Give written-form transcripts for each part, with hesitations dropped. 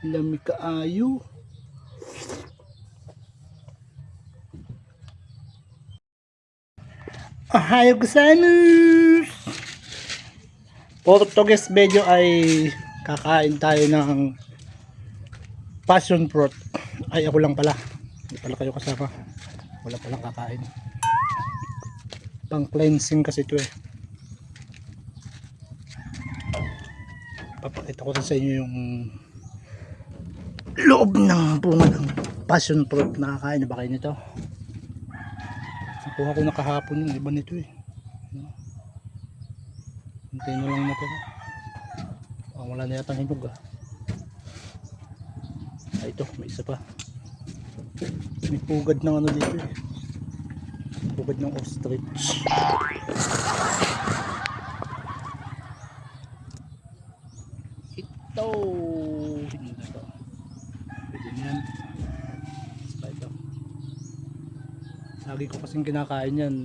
Lami kaayo. Hayog Sanus! For today's video ay kakain tayo ng passion fruit. Ay ako lang pala. Hindi pala kayo kasama. Wala palang kakain. Pang cleansing kasi ito eh. Papakita ko rin sa inyo yung loob ng bunga ng passion fruit. Nakakain na ba kayo nito? Nakuha ko na kahapon yung iba nito eh. Hintayin na lang natin. Wala na yata hinog ah. Ito, may isa pa. May pugad ng ano dito eh. Pugad ng ostrich. Ito. Hindi na ito. Pwede yan. Saka ito. Lagi ko kasing kinakain yan.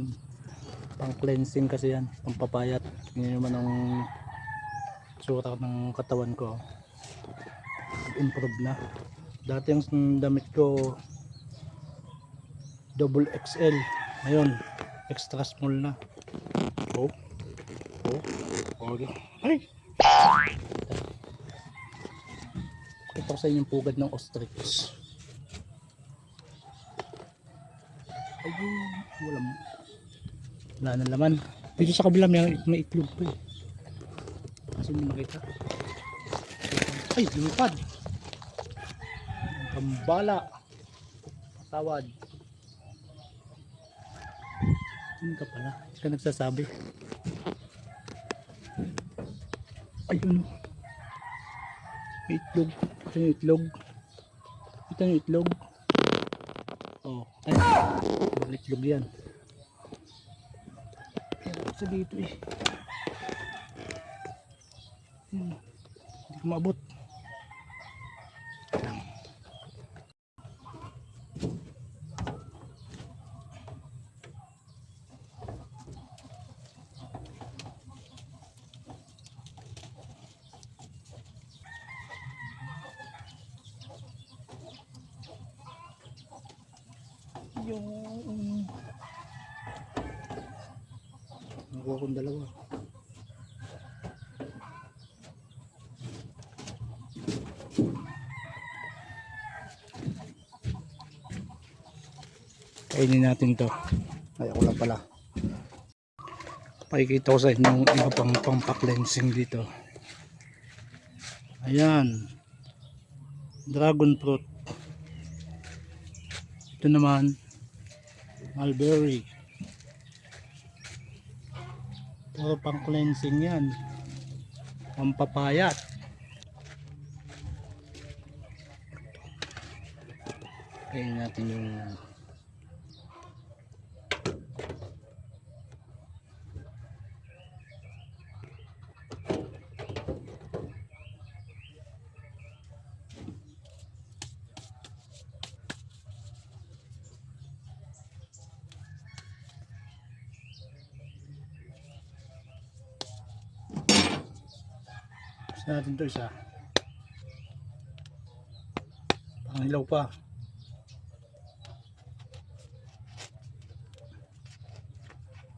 Pang cleansing kasi yan. Pang papayat. Tingnan naman ang surat ng katawan ko. Improve na. Dati ang damit ko double XL. Ngayon extra small na. Okay. Ay! Ito ko sa inyo yung pugad ng ostrich. Ayun, wala na laman. Dito sa kabila may itlog pa eh. Kasi hindi makita. Ay, lumipad. Kambala. Tawad. Hindi ka pala. Hindi ka nagsasabi. Ayun. May itlog. Ito yung itlog. Ito yung itlog. Oh, ay. Ibang itlog yan. Hirap sa dito eh. Hindi ko maabot. Yung nakuha kong dalawa. Kainin natin to. Ay ako lang pala. Pakikita ko sa inyo yung iba pang pa-cleansing dito. Ayan. Dragon fruit. Ito naman mulberry. Puro pang cleansing yan. Pang papayat. Kainin natin yung isa natin to isa. Pangilaw pa.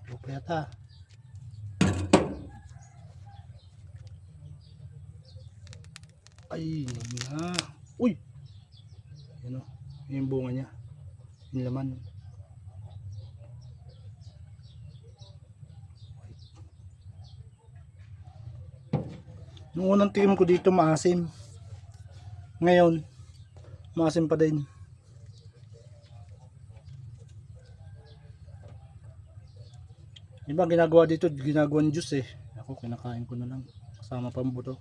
Ilaw pa yata. Ay, na. Uy! Yan o. Yung bunga niya. Yung laman. Noong unang tingin ko dito maasim. Ngayon, maasim pa din. Iba ginagawa dito, ginagawang juice eh. Ako kinakain ko na lang. Kasama pa ang buto.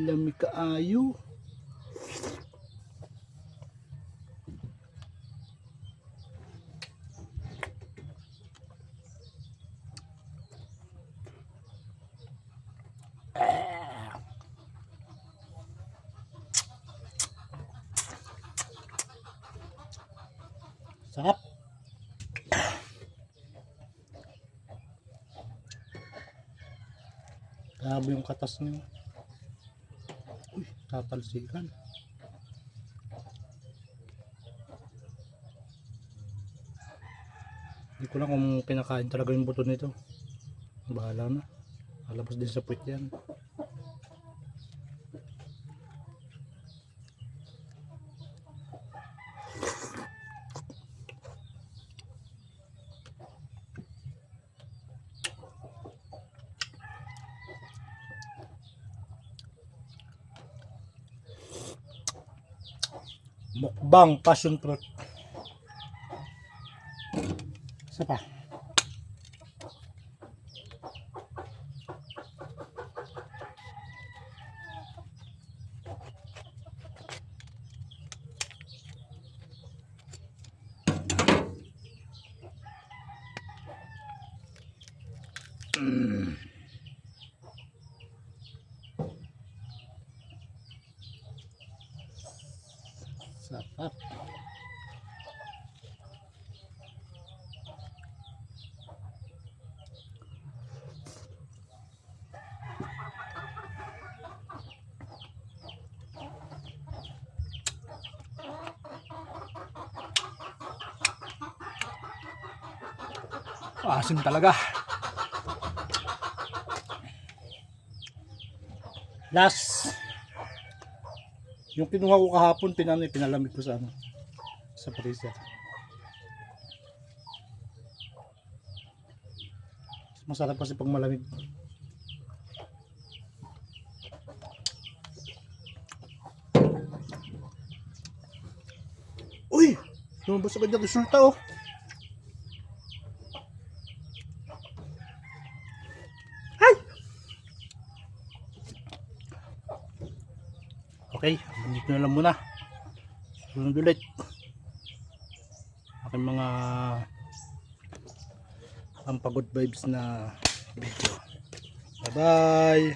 Lami kaayo. Sarap. Grabe yung katas niyo. Uy, tatalsikan. Hindi ko lang kung kinakain talaga yung buto nito. Bahala na. Alabas din sa puwit yan. Mukbang passion fruit. Isa pa. Sarap. Asim talaga. Last, yung kinuha ko kahapon, pinalamig ko sa sa freezer. Masarap kasi pag malamig. Uy, lumabas agad yung resulta oh. Okay, dito na lang muna. Sunod ulit. Aking mga pampagod vibes na video. Bye bye!